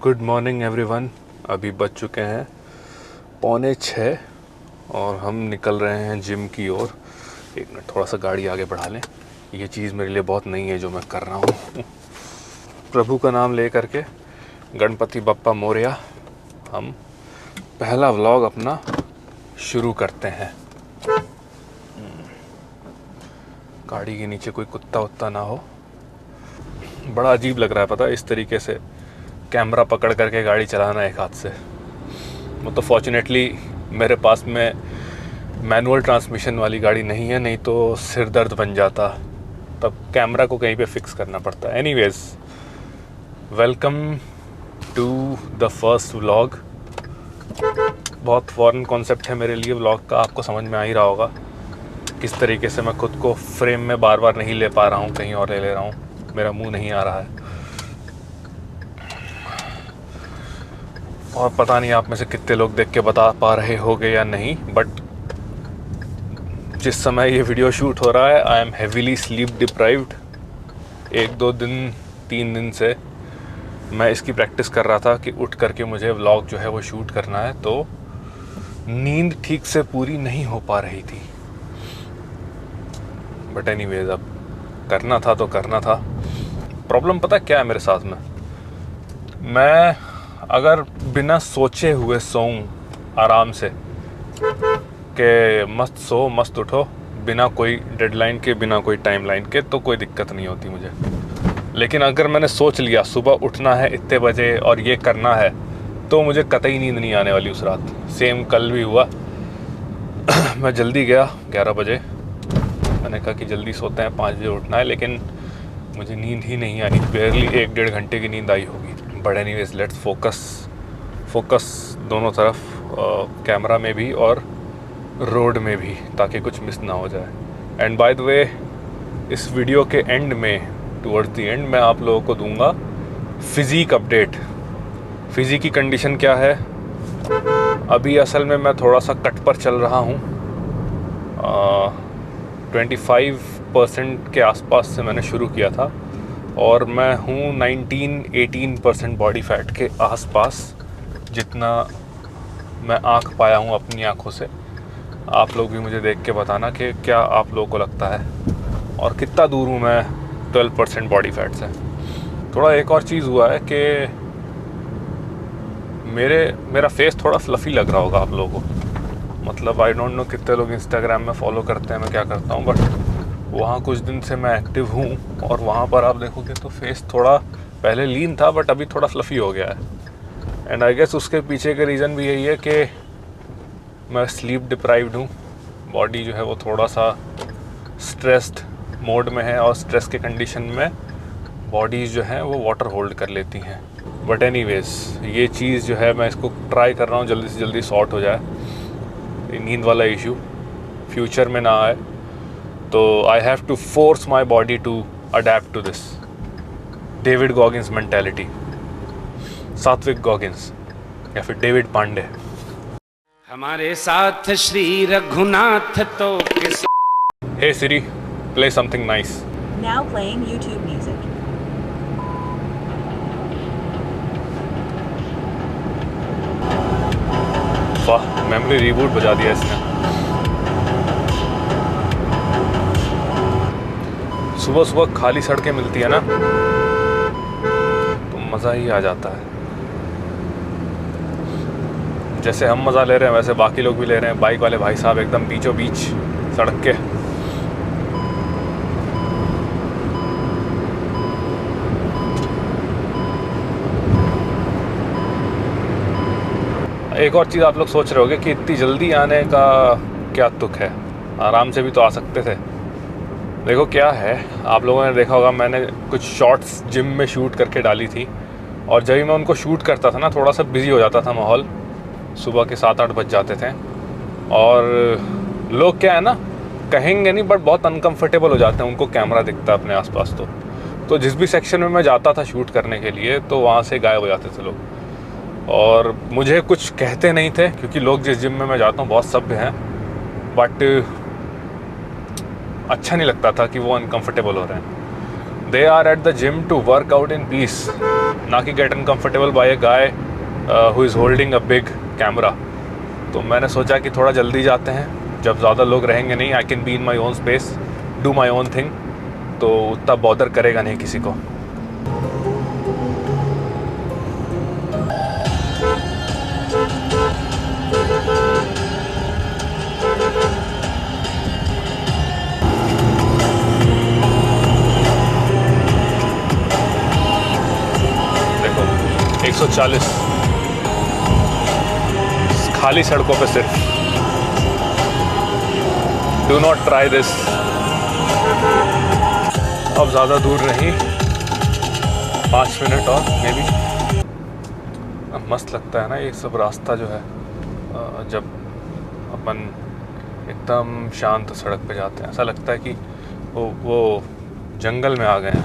Good morning everyone. अभी बज चुके हैं 5:45 और हम निकल रहे हैं जिम की ओर। एक मिनट, थोड़ा सा गाड़ी आगे बढ़ा लें। ये चीज़ मेरे लिए बहुत नई है जो मैं कर रहा हूँ। प्रभु का नाम ले करके, गणपति बप्पा मोरया, हम पहला व्लॉग अपना शुरू करते हैं। गाड़ी के नीचे कोई कुत्ता उत्ता ना हो। बड़ा अजीब लग रहा है, पता है, इस तरीके से कैमरा पकड़ करके गाड़ी चलाना एक हाथ से। मतलब फॉर्चुनेटली मेरे पास में मैनुअल ट्रांसमिशन वाली गाड़ी नहीं है, नहीं तो सिर दर्द बन जाता। तब कैमरा को कहीं पे फिक्स करना पड़ता है। Anyways, welcome to the first vlog. बहुत फॉरेन कॉन्सेप्ट है मेरे लिए व्लॉग का, आपको समझ में आ ही रहा होगा किस तरीके से मैं खुद को फ्रेम में बार बार नहीं ले पा रहा हूँ, कहीं और ले रहा हूँ, मेरा मुंह नहीं आ रहा है। और पता नहीं आप में से कितने लोग देख के बता पा रहे होगे या नहीं, बट जिस समय ये वीडियो शूट हो रहा है I am heavily sleep deprived. 1-2 दिन 3 दिन से मैं इसकी प्रैक्टिस कर रहा था कि उठ करके मुझे व्लॉग जो है वो शूट करना है, तो नींद ठीक से पूरी नहीं हो पा रही थी। बट एनीवेज, अब करना था तो करना था। प्रॉब्लम पता क्या है मेरे साथ में, मैं अगर बिना सोचे हुए सोऊं आराम से कि मस्त सो मस्त उठो, बिना कोई डेडलाइन के, बिना कोई टाइमलाइन के, तो कोई दिक्कत नहीं होती मुझे। लेकिन अगर मैंने सोच लिया सुबह उठना है इतने बजे और ये करना है, तो मुझे कतई नींद नहीं आने वाली उस रात। सेम कल भी हुआ। मैं जल्दी गया 11 बजे, मैंने कहा कि जल्दी सोते हैं, 5 बजे उठना है, लेकिन मुझे नींद ही नहीं आई। बेयरली 1-1.5 घंटे की नींद आई होगी। बट एनीवेज, लेट्स फोकस दोनों तरफ, कैमरा में भी और रोड में भी, ताकि कुछ मिस ना हो जाए। एंड बाय द वे, इस वीडियो के एंड में, टुवर्ड्स द एंड, मैं आप लोगों को दूंगा फिज़ीक अपडेट। फिज़ीक की कंडीशन क्या है अभी। असल में मैं थोड़ा सा कट पर चल रहा हूँ। 25% के आसपास से मैंने शुरू किया था और मैं हूँ 19-18% बॉडी फैट के आसपास, जितना मैं आँख पाया हूँ अपनी आँखों से। आप लोग भी मुझे देख के बताना कि क्या आप लोगों को लगता है और कितना दूर हूँ मैं 12% बॉडी फैट से। थोड़ा एक और चीज़ हुआ है कि मेरा फेस थोड़ा फ्लफ़ी लग रहा होगा आप लोगों को। मतलब आई डोंट नो कितने लोग इंस्टाग्राम में फॉलो करते हैं मैं क्या करता हूँ, बट वहाँ कुछ दिन से मैं एक्टिव हूँ और वहाँ पर आप देखोगे तो फेस थोड़ा पहले लीन था, बट अभी थोड़ा फ्लफ़ी हो गया है। एंड आई गेस उसके पीछे का रीज़न भी यही है कि मैं स्लीप डिप्राइव्ड हूँ। बॉडी जो है वो थोड़ा सा स्ट्रेस्ड मोड में है, और स्ट्रेस के कंडीशन में बॉडीज़ जो हैं वो वाटर होल्ड कर लेती हैं। बट एनीवेज, ये चीज़ जो है मैं इसको ट्राई कर रहा हूँ जल्दी से जल्दी सॉर्ट हो जाए, नींद वाला इशू फ्यूचर में ना आए। तो I have to force my body to adapt to this David Goggins mentality, Satvik Goggins या फिर डेविड पांडे। हमारे साथ श्री रघुनाथ तो किस। Hey Siri, play something nice. Now playing YouTube music. वाह, मेमोरी रिबूट बजा दिया इसने। सुबह सुबह खाली सड़कें मिलती है ना, तो मज़ा ही आ जाता है। जैसे हम मज़ा ले रहे हैं वैसे बाकी लोग भी ले रहे हैं। बाइक वाले भाई साहब एकदम बीचों बीच सड़क के। एक और चीज़ आप लोग सोच रहे होगे कि इतनी जल्दी आने का क्या तुक है, आराम से भी तो आ सकते थे। देखो क्या है, आप लोगों ने देखा होगा मैंने कुछ शॉर्ट्स जिम में शूट करके डाली थी, और जब भी मैं उनको शूट करता था ना, थोड़ा सा बिज़ी हो जाता था माहौल। सुबह के 7-8 बज जाते थे, और लोग क्या है ना, कहेंगे नहीं बट बहुत अनकंफर्टेबल हो जाते हैं, उनको कैमरा दिखता है अपने आसपास। तो जिस भी सेक्शन में मैं जाता था शूट करने के लिए, तो वहाँ से गायब हो जाते थे लोग, और मुझे कुछ कहते नहीं थे, क्योंकि लोग जिस जिम में मैं जाता हूँ बहुत सभ्य हैं। बट अच्छा नहीं लगता था कि वो अनकंफर्टेबल हो रहे हैं। They are at the gym to work out in peace, ना कि get uncomfortable by a guy who is holding a big camera. तो मैंने सोचा कि थोड़ा जल्दी जाते हैं, जब ज़्यादा लोग रहेंगे नहीं, I can be in my own space, do my own thing, तो उतना बॉदर करेगा नहीं किसी को। देखो 140 खाली सड़कों पे सिर्फ। Do not try this. अब ज़्यादा दूर नहीं, 5 मिनट और मे बी। मस्त लगता है ना ये सब रास्ता जो है, जब अपन एकदम शांत सड़क पे जाते हैं, ऐसा लगता है कि वो जंगल में आ गए हैं,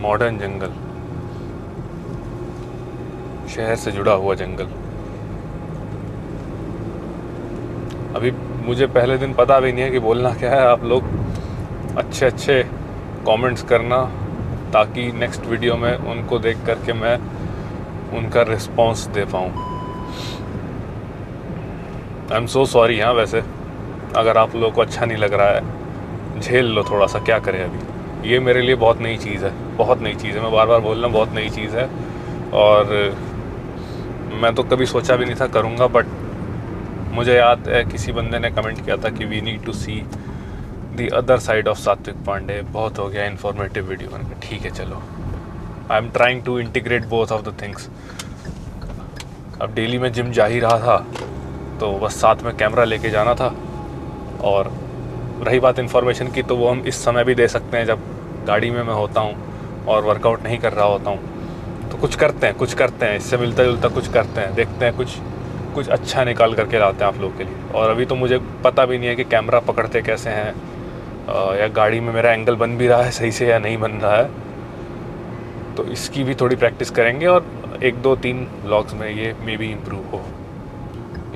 मॉडर्न जंगल, शहर से जुड़ा हुआ जंगल। अभी मुझे पहले दिन पता भी नहीं है कि बोलना क्या है। आप लोग अच्छे अच्छे कमेंट्स करना, ताकि नेक्स्ट वीडियो में उनको देख करके मैं उनका रिस्पॉन्स दे पाऊँ। I am so sorry. हाँ, वैसे अगर आप लोगों को अच्छा नहीं लग रहा है, झेल लो थोड़ा सा, क्या करें। अभी ये मेरे लिए बहुत नई चीज़ है, बहुत नई चीज़ है। मैं बार बार बोल रहा हूँ, बहुत नई चीज़ है, और मैं तो कभी सोचा भी नहीं था करूँगा। बट मुझे याद है किसी बंदे ने कमेंट किया था कि we need to see the other side of Satvik Pandey. बहुत हो गया इन्फॉर्मेटिव वीडियो। मैंने कहा ठीक है चलो, I am trying to integrate both of the things. अब डेली मैं जिम जा ही रहा था, तो बस साथ में कैमरा लेके जाना था। और रही बात इन्फॉर्मेशन की, तो वो हम इस समय भी दे सकते हैं जब गाड़ी में मैं होता हूँ और वर्कआउट नहीं कर रहा होता हूँ। तो कुछ करते हैं, इससे मिलता जुलता कुछ करते हैं, देखते हैं कुछ अच्छा निकाल करके लाते हैं आप लोगों के लिए। और अभी तो मुझे पता भी नहीं है कि कैमरा पकड़ते कैसे हैं, या गाड़ी में मेरा एंगल बन भी रहा है सही से या नहीं बन रहा है। तो इसकी भी थोड़ी प्रैक्टिस करेंगे, और 1 2 3 व्लॉग्स में ये मे बी इम्प्रूव हो।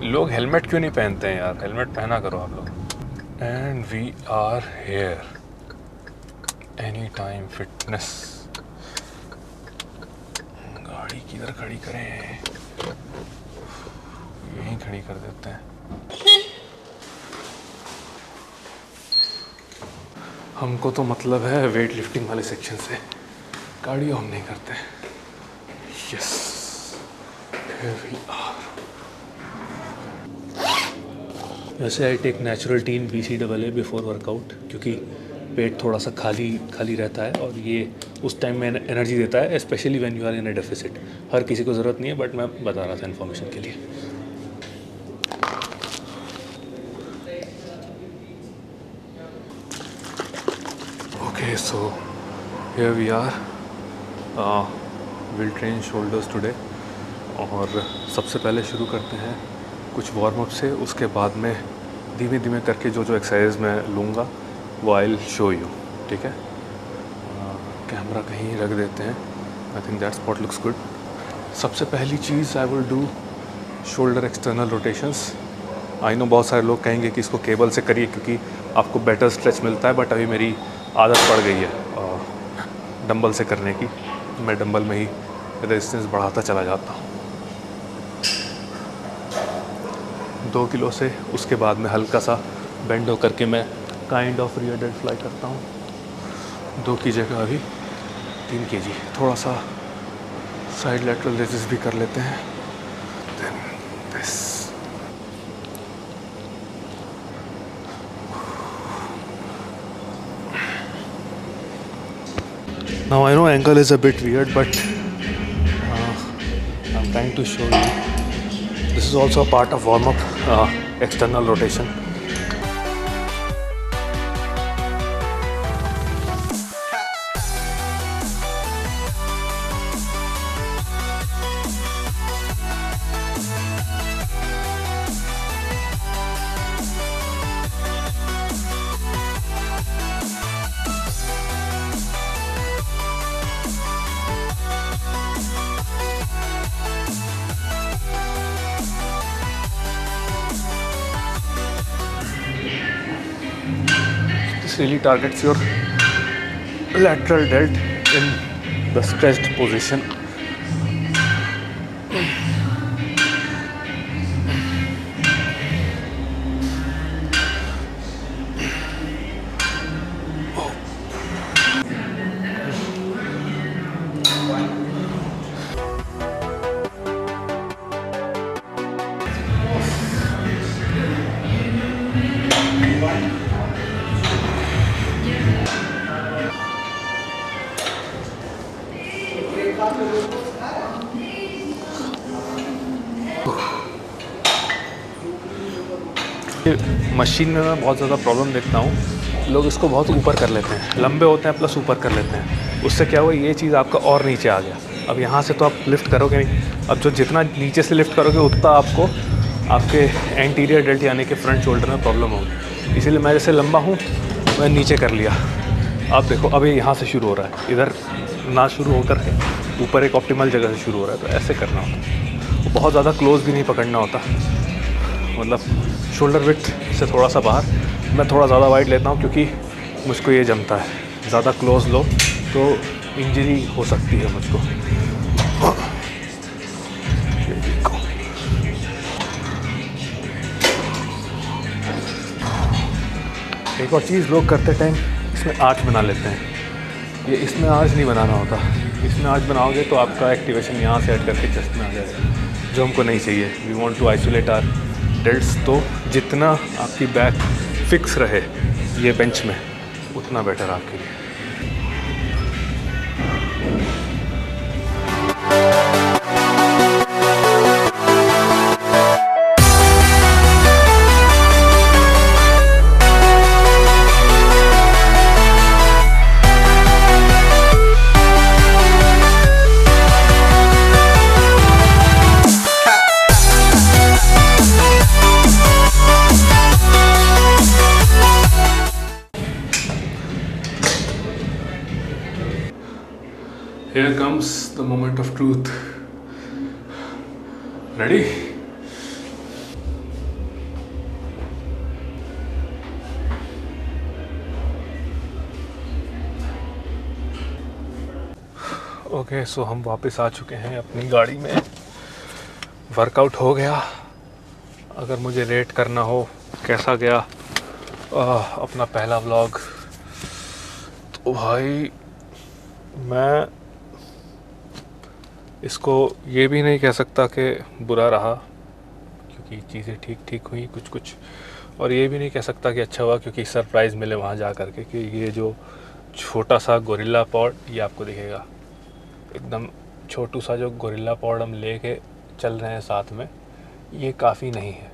लोग हेलमेट क्यों नहीं पहनते हैं यार? हेलमेट पहना करो आप लोग। And we are here, Anytime Fitness. गाड़ी किधर खड़ी करें? यहीं खड़ी कर देते हैं। हमको तो मतलब है वेट लिफ्टिंग वाले सेक्शन से, कार्डियो हम नहीं करते। Yes, here we are. वैसे I take natural teen BCAA before workout, क्योंकि पेट थोड़ा सा खाली रहता है, और ये उस टाइम में एनर्जी देता है, specially when you are in a deficit. हर किसी को ज़रूरत नहीं है, बट मैं बता रहा था इन्फॉर्मेशन के लिए। Okay, so here we are, will train shoulders today. और सबसे पहले शुरू करते हैं कुछ वार्म अप से, उसके बाद में धीमे धीमे करके जो एक्सरसाइज मैं लूँगा वो आई विल शो यू। ठीक है, कैमरा कहीं रख देते हैं। I think that spot looks good. सबसे पहली चीज़ I will do shoulder external rotations. I know बहुत सारे लोग कहेंगे कि इसको केबल से करिए क्योंकि आपको बेटर स्ट्रेच मिलता है, बट अभी मेरी आदत पड़ गई है डंबल से करने की। मैं डंबल में ही रेजिस्टेंस बढ़ाता चला जाता हूँ 2 किलो से। उसके बाद में हल्का सा बेंड होकर के मैं kind of rear dead fly करता हूँ। 2 की जगह अभी 3 kg। थोड़ा सा साइड लैटरल रेजिस भी कर लेते हैं। Then this. Now I know angle is a bit weird, but I'm trying to show you. This is also a part of warm up, external rotation. This really targets your lateral delt in the stretched position. Machine में मैं बहुत ज़्यादा problem देखता हूँ, लोग इसको बहुत ऊपर कर लेते हैं, लंबे होते हैं प्लस ऊपर कर लेते हैं। उससे क्या हुआ, ये चीज़ आपका और नीचे आ गया। अब यहाँ से तो आप लिफ्ट करोगे नहीं, अब जो जितना नीचे से लिफ्ट करोगे उतना आपको आपके एंटीरियर डेल्ट यानी कि फ्रंट शोल्डर में प्रॉब्लम होगी। इसीलिए मैं जैसे लंबा हूँ मैं नीचे कर लिया। आप देखो अभी यहाँ से शुरू हो रहा है, इधर ना शुरू होकर के ऊपर एक ऑप्टिमल जगह से शुरू हो रहा है। तो ऐसे करना होता है, बहुत ज़्यादा क्लोज भी नहीं पकड़ना होता, मतलब शोल्डर विड्थ से थोड़ा सा बाहर। मैं थोड़ा ज़्यादा वाइड लेता हूँ क्योंकि मुझको ये जमता है, ज़्यादा क्लोज लो तो इंजरी हो सकती है मुझको। एक और चीज़ लोग करते टाइम इसमें आर्च बना लेते हैं, ये इसमें आर्च नहीं बनाना होता। इसमें आर्च बनाओगे तो आपका एक्टिवेशन यहाँ से ऐड करके चेस्ट में आ जाएगा, जो हमको नहीं चाहिए। We want to isolate our delts, तो जितना आपकी बैक फिक्स रहे ये बेंच में उतना बेटर आपके लिए। Here comes the moment of truth. Ready? Okay, so हम वापस आ चुके हैं अपनी गाड़ी में। वर्कआउट हो गया। अगर मुझे रेट करना हो कैसा गया अपना पहला व्लॉग, तो भाई मैं इसको ये भी नहीं कह सकता कि बुरा रहा, क्योंकि चीज़ें ठीक ठीक हुई कुछ कुछ, और ये भी नहीं कह सकता कि अच्छा हुआ क्योंकि सरप्राइज़ मिले वहाँ जा कर के कि ये जो छोटा सा गोरिल्ला पॉड ये आपको दिखेगा, एकदम छोटू सा जो गोरिल्ला पॉड हम लेके चल रहे हैं साथ में, ये काफ़ी नहीं है।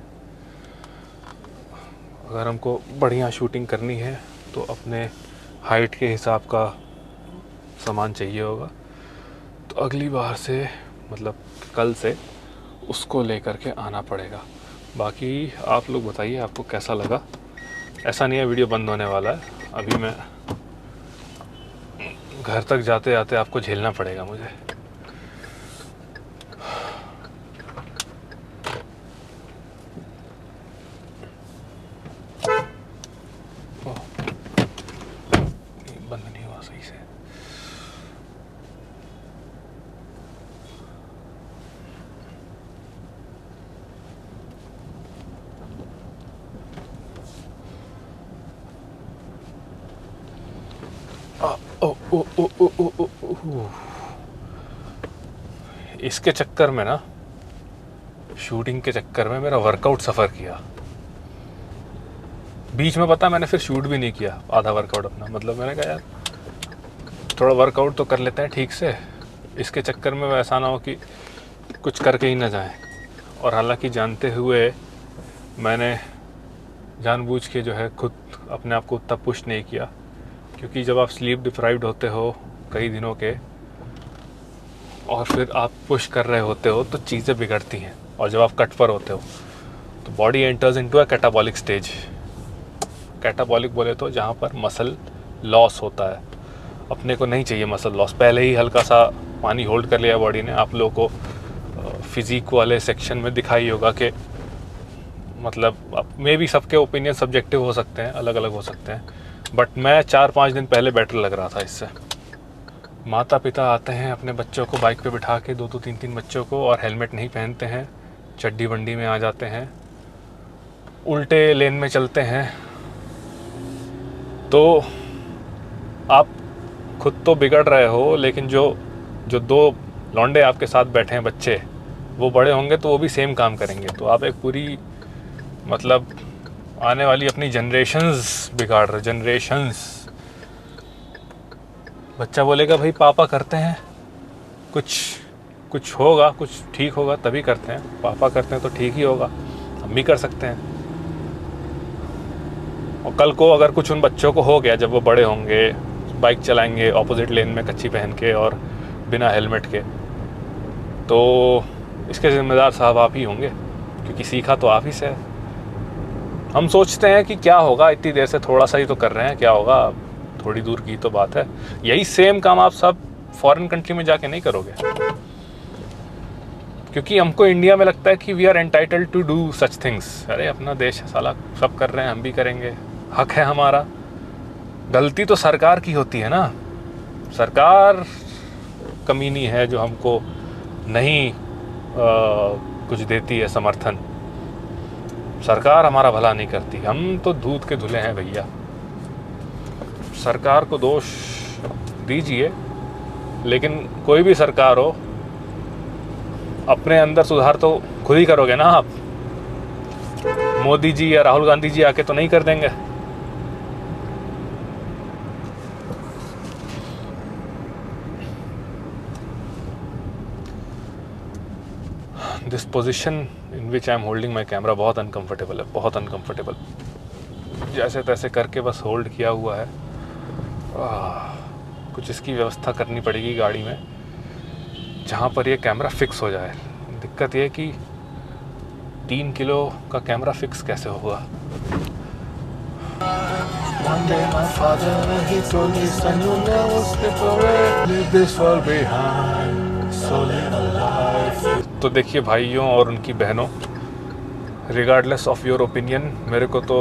अगर हमको बढ़िया शूटिंग करनी है तो अपने हाइट के हिसाब का सामान चाहिए होगा, तो अगली बार से मतलब कल से उसको लेकर के आना पड़ेगा। बाकी आप लोग बताइए आपको कैसा लगा। ऐसा नहीं है वीडियो बंद होने वाला है, अभी मैं घर तक जाते जाते आपको झेलना पड़ेगा मुझे। बंद नहीं हुआ सही से। इसके चक्कर में ना, शूटिंग के चक्कर में मेरा वर्कआउट सफ़र किया। बीच में पता मैंने फिर शूट भी नहीं किया आधा वर्कआउट अपना, मतलब मैंने कहा यार थोड़ा वर्कआउट तो कर लेते हैं ठीक से, इसके चक्कर में ऐसा ना हो कि कुछ करके ही ना जाएं। और हालांकि जानते हुए मैंने जानबूझ के जो है खुद अपने आप को उतना पुश नहीं किया, क्योंकि जब आप स्लीप डिप्राइव्ड होते हो कई दिनों के और फिर आप पुश कर रहे होते हो तो चीज़ें बिगड़ती हैं, और जब आप कट पर होते हो तो body enters into a catabolic stage. Catabolic बोले तो जहाँ पर मसल लॉस होता है। अपने को नहीं चाहिए मसल लॉस, पहले ही हल्का सा पानी होल्ड कर लिया बॉडी ने। आप लोगों को फिज़िक वाले सेक्शन में दिखाई होगा कि मतलब मे भी सबके ओपिनियन सब्जेक्टिव हो सकते हैं, अलग अलग हो सकते हैं, बट मैं 4-5 दिन पहले बेटर लग रहा था इससे। माता पिता आते हैं अपने बच्चों को बाइक पे बिठा के, 2-2 3-3 बच्चों को, और हेलमेट नहीं पहनते हैं, चड्डी बंडी में आ जाते हैं, उल्टे लेन में चलते हैं। तो आप खुद तो बिगड़ रहे हो, लेकिन जो 2 लौंडे आपके साथ बैठे हैं बच्चे, वो बड़े होंगे तो वो भी सेम काम करेंगे। तो आप एक पूरी मतलब आने वाली अपनी जनरेशन्स बिगाड़ रहे, जनरेशन्स। बच्चा बोलेगा भाई पापा करते हैं, कुछ होगा, कुछ ठीक होगा तभी करते हैं, पापा करते हैं तो ठीक ही होगा, हम भी कर सकते हैं। और कल को अगर कुछ उन बच्चों को हो गया, जब वो बड़े होंगे, बाइक चलाएंगे ऑपोजिट लेन में कच्ची पहन के और बिना हेलमेट के, तो इसके ज़िम्मेदार साहब आप ही होंगे, क्योंकि सीखा तो आप ही से है। हम सोचते हैं कि क्या होगा, इतनी देर से थोड़ा सा ही तो कर रहे हैं, क्या होगा, थोड़ी दूर की तो बात है। यही सेम काम आप सब फॉरेन कंट्री में जाके नहीं करोगे, क्योंकि हमको इंडिया में लगता है कि we are entitled to do such things. अरे अपना देश है साला, सब कर रहे हैं, हम भी करेंगे, हक है हमारा। गलती तो सरकार की होती है ना, सरकार कमीनी है जो हमको नहीं कुछ देती है समर्थन। सरकार हमारा भला नहीं करती, हम तो दूध के धुले हैं भैया। सरकार को दोष दीजिए, लेकिन कोई भी सरकार हो, अपने अंदर सुधार तो खुद ही करोगे ना आप। मोदी जी या राहुल गांधी जी आके तो नहीं कर देंगे। This position in which I am holding my camera बहुत अनकंफर्टेबल है, बहुत अनकंफर्टेबल। जैसे तैसे करके बस होल्ड किया हुआ है। कुछ इसकी व्यवस्था करनी पड़ेगी गाड़ी में, जहाँ पर ये कैमरा फिक्स हो जाए। दिक्कत ये कि 3 किलो का कैमरा फिक्स कैसे होगा। One day my father, he told me, son, you'll never slip away. Leave this world behind, so live a life. तो देखिए भाइयों और उनकी बहनों, रिगार्डलेस ऑफ योर ओपिनियन, मेरे को तो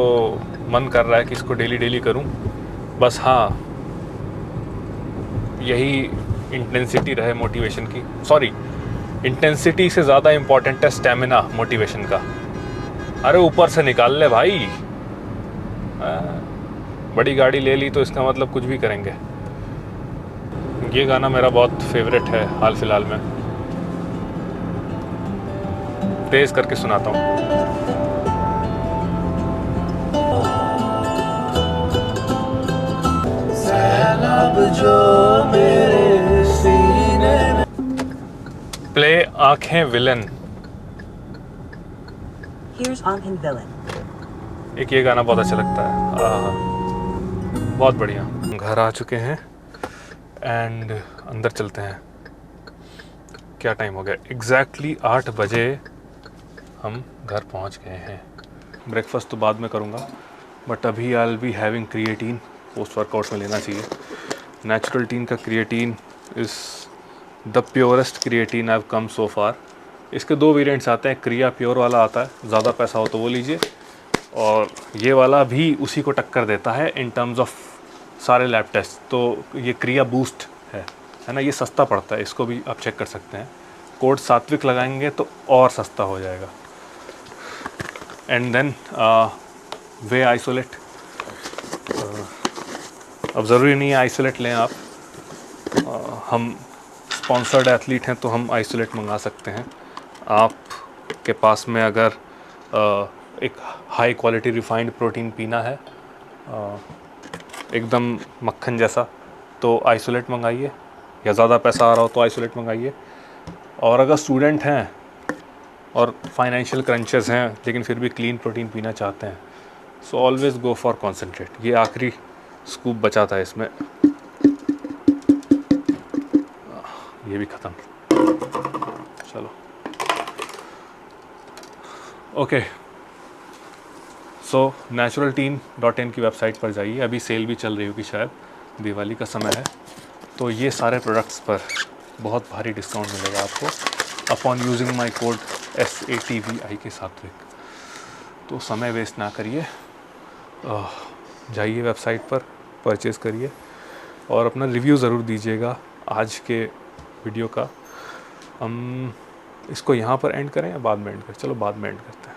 मन कर रहा है कि इसको डेली डेली करूं। बस हाँ, यही इंटेंसिटी रहे मोटिवेशन की। सॉरी, इंटेंसिटी से ज़्यादा इम्पोर्टेंट है स्टेमिना मोटिवेशन का। अरे ऊपर से निकाल ले भाई। बड़ी गाड़ी ले ली तो इसका मतलब कुछ भी करेंगे। ये गाना मेरा बहुत फेवरेट है हाल फिलहाल में, तेज करके सुनाता हूँ। सैलाब जो मेरे सीने में। प्ले आंखें विलन। Here's Ankin Villain. एक ये गाना बहुत अच्छा लगता है, बहुत बढ़िया। घर आ चुके हैं एंड अंदर चलते हैं। क्या टाइम हो गया? एग्जैक्टली 8 बजे हम घर पहुंच गए हैं। ब्रेकफास्ट तो बाद में करूंगा, बट अभी I will be having creatine. Post workout में लेना चाहिए। नेचुरल टीन का creatine is the purest creatine I have come so far. इसके 2 वेरिएंट्स आते हैं। क्रिया प्योर वाला आता है, ज़्यादा पैसा हो तो वो लीजिए, और ये वाला भी उसी को टक्कर देता है इन टर्म्स ऑफ सारे लैब टेस्ट। तो ये क्रिया बूस्ट है ना, ये सस्ता पड़ता है, इसको भी आप चेक कर सकते हैं। कोड सात्विक लगाएंगे तो और सस्ता हो जाएगा। And then they isolate. अब ज़रूरी नहीं है आइसोलेट लें आप, हम स्पॉन्सर्ड एथलीट हैं तो हम आइसोलेट मंगा सकते हैं। आपके पास में अगर एक हाई क्वालिटी रिफाइंड प्रोटीन पीना है, एकदम मक्खन जैसा, तो आइसोलेट मंगाइए, या ज़्यादा पैसा आ रहा हो तो आइसोलेट मंगाइए। और अगर स्टूडेंट हैं और फाइनेंशियल क्रंचेस हैं लेकिन फिर भी क्लीन प्रोटीन पीना चाहते हैं, so always go for concentrate. ये आखिरी स्कूप बचा था इसमें, ये भी ख़त्म। चलो ओके। सो naturalteen.in की वेबसाइट पर जाइए, अभी सेल भी चल रही होगी, शायद दिवाली का समय है, तो ये सारे प्रोडक्ट्स पर बहुत भारी डिस्काउंट मिलेगा आपको upon using my code SATVI के साथ। तो समय वेस्ट ना करिए, जाइए वेबसाइट पर, परचेज़ करिए और अपना रिव्यू ज़रूर दीजिएगा आज के वीडियो का। हम इसको यहाँ पर एंड करें या बाद में एंड करें? चलो बाद में एंड करते हैं।